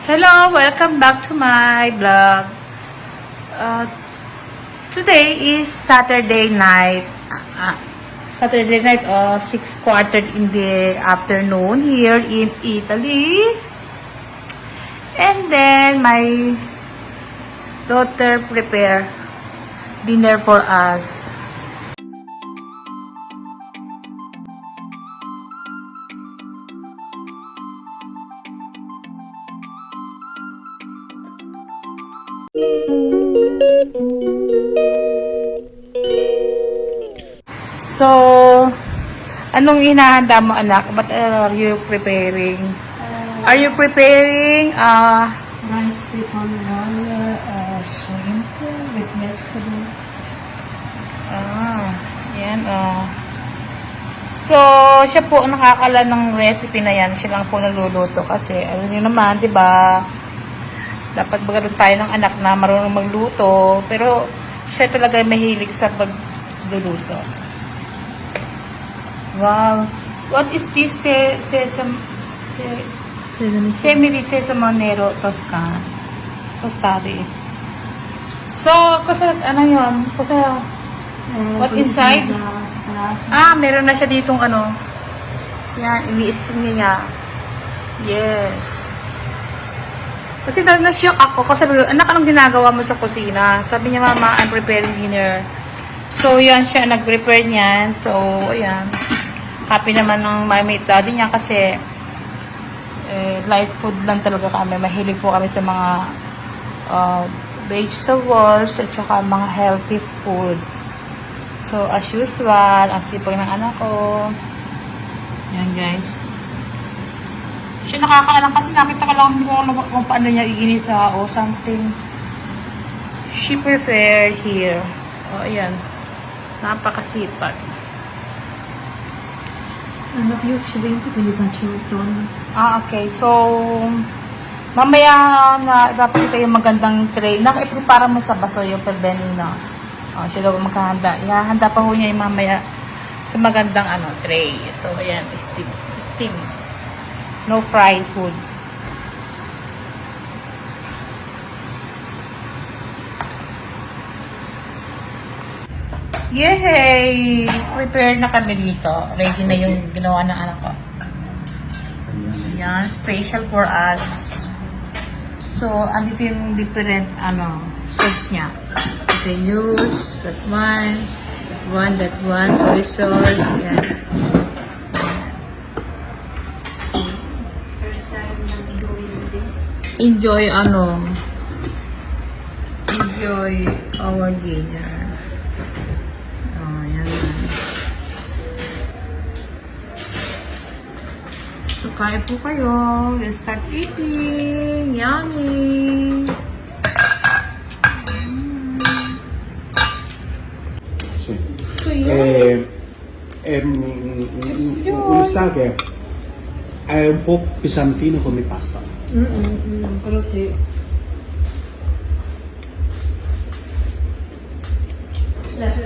Hello, welcome back to my vlog. Uh, Today is Saturday night. Saturday night, 6:15 in the afternoon here in Italy. And then my daughter prepare dinner for us. So, anong hinahanda mo, anak? What are you preparing? Are you preparing Rice with shrimp with vegetables. yan So, siya po ang nakakala ng recipe na yan. Siya lang po nagluluto kasi alam niyo naman, 'di ba? Dapat magkaroon tayo ng anak na marunong magluto, pero siya talaga mahilig sa pagluluto. Wow. What is this sesame sesame nero tostari. So, kasi ano yun? Kasi, what inside? Meron na siya ditong ano. Yan, ini-steam niya. Yes. Kasi na-shock ako. Kasi, anak, anong ginagawa mo sa kusina? Sabi niya, Mama, I'm preparing dinner. So, yan siya, nag-prepare niyan. So, ayan. Happy naman ng mamit daddy niya kasi light food lang talaga kami. Mahilig po kami sa mga vegetables at saka mga healthy food. So, as usual, ang sipag ng anak ko. Yan, guys. Siya nakakaalam kasi nakita ko lang kung paano niya iginisa o something. She prepared here. Ayan. Napakasipag. Anak yung shrimp, hindi ba chilton? Okay. So, mamaya na dapat kayo magandang tray. Naka-prepara mo sa basoyo per benino. Siya daw maghahanda. Ihahanda pa ho niya yung mamaya sa magandang tray. So, ayan. Steam. Steam. No fried food. Yay! Prepared na kami dito. Ready na yung ginawa ng anak ko. Yan, special for us. So, andito yung different, sauce niya. Okay, use, that one, soy sauce, yan. First time na doing this. Enjoy, enjoy our dinner. Yan. So, kain po kayo. Let's start eating. Yummy! Sì. So, yun. Un'estate è un po' pesantino come pasta. Pero sì. La